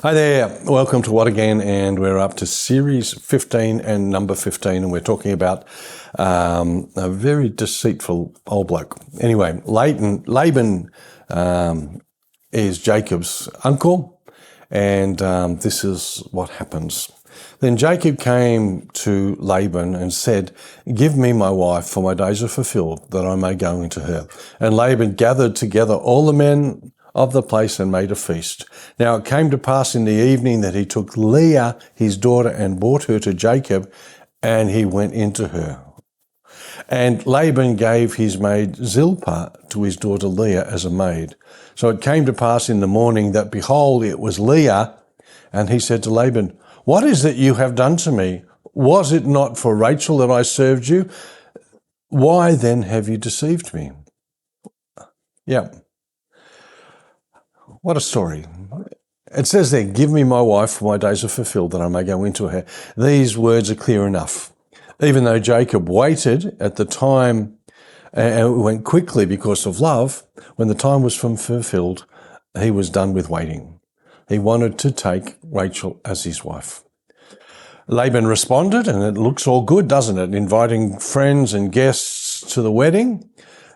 Hi there, welcome to What Again, and we're up to series 15 and number 15, and we're talking about a very deceitful old bloke. Anyway, Laban is Jacob's uncle, and this is what happens. Then Jacob came to Laban and said, "Give me my wife, for my days are fulfilled, that I may go into her." And Laban gathered together all the men of the place and made a feast. Now it came to pass in the evening that he took Leah, his daughter, and brought her to Jacob, and he went into her. And Laban gave his maid Zilpah to his daughter Leah as a maid. So it came to pass in the morning that, behold, it was Leah, and he said to Laban, "What is it you have done to me? Was it not for Rachel that I served you? Why then have you deceived me?" Yeah. What a story. It says there, "Give me my wife, for my days are fulfilled, that I may go into her." These words are clear enough. Even though Jacob waited at the time, and it went quickly because of love, when the time was fulfilled, he was done with waiting. He wanted to take Rachel as his wife. Laban responded, and it looks all good, doesn't it? Inviting friends and guests to the wedding.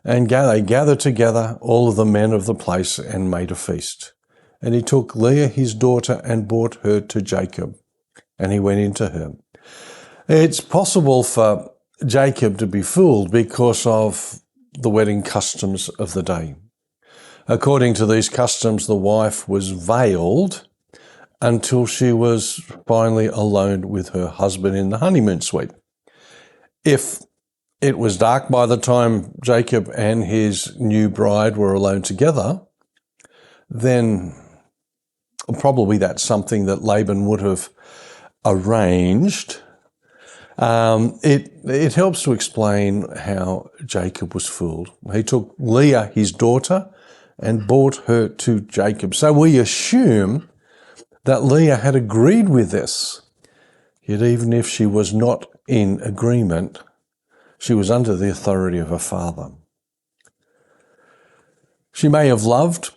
And they gathered together all of the men of the place and made a feast. And he took Leah, his daughter, and brought her to Jacob, and he went into her. It's possible for Jacob to be fooled because of the wedding customs of the day. According to these customs, the wife was veiled until she was finally alone with her husband in the honeymoon suite. If it was dark by the time Jacob and his new bride were alone together, then probably that's something that Laban would have arranged. It helps to explain how Jacob was fooled. He took Leah, his daughter, and brought her to Jacob. So we assume that Leah had agreed with this. Yet even if she was not in agreement, she was under the authority of her father. She may have loved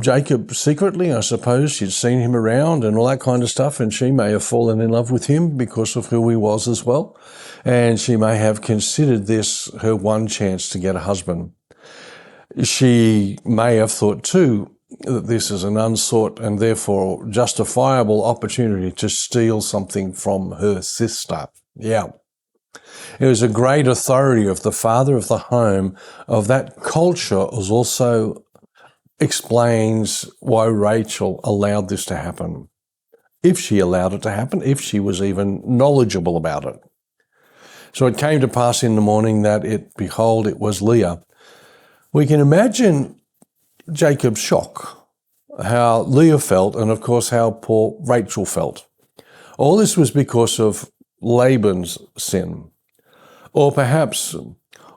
Jacob secretly, I suppose. She'd seen him around and all that kind of stuff, and she may have fallen in love with him because of who he was as well. And she may have considered this her one chance to get a husband. She may have thought too that this is an unsought and therefore justifiable opportunity to steal something from her sister. Yeah. It was a great authority of the father of the home of that culture, as also explains why Rachel allowed this to happen. If she allowed it to happen, if she was even knowledgeable about it. So it came to pass in the morning that behold, it was Leah. We can imagine Jacob's shock, how Leah felt, and of course how poor Rachel felt. All this was because of Laban's sin. Or perhaps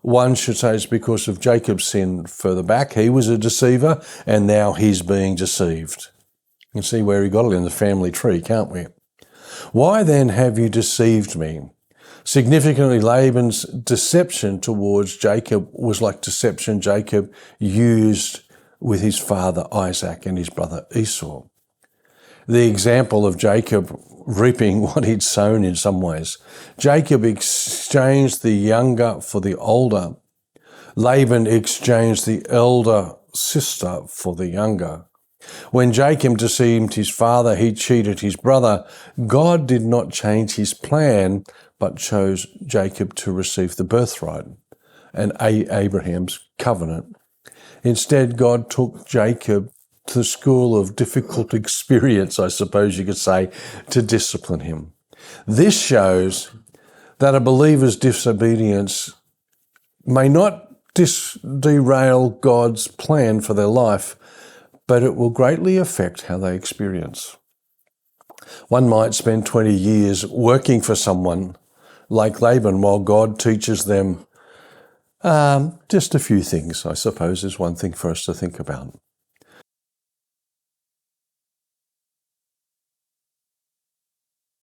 one should say it's because of Jacob's sin further back. He was a deceiver, and now he's being deceived. You can see where he got it in the family tree, can't we? "Why then have you deceived me?" Significantly, Laban's deception towards Jacob was like deception Jacob used with his father Isaac and his brother Esau. The example of Jacob reaping what he'd sown in some ways. Jacob exchanged the younger for the older. Laban exchanged the elder sister for the younger. When Jacob deceived his father, he cheated his brother. God did not change his plan, but chose Jacob to receive the birthright and Abraham's covenant. Instead, God took Jacob to the school of difficult experience, I suppose you could say, to discipline him. This shows that a believer's disobedience may not derail God's plan for their life, but it will greatly affect how they experience. One might spend 20 years working for someone like Laban while God teaches them just a few things, I suppose, is one thing for us to think about.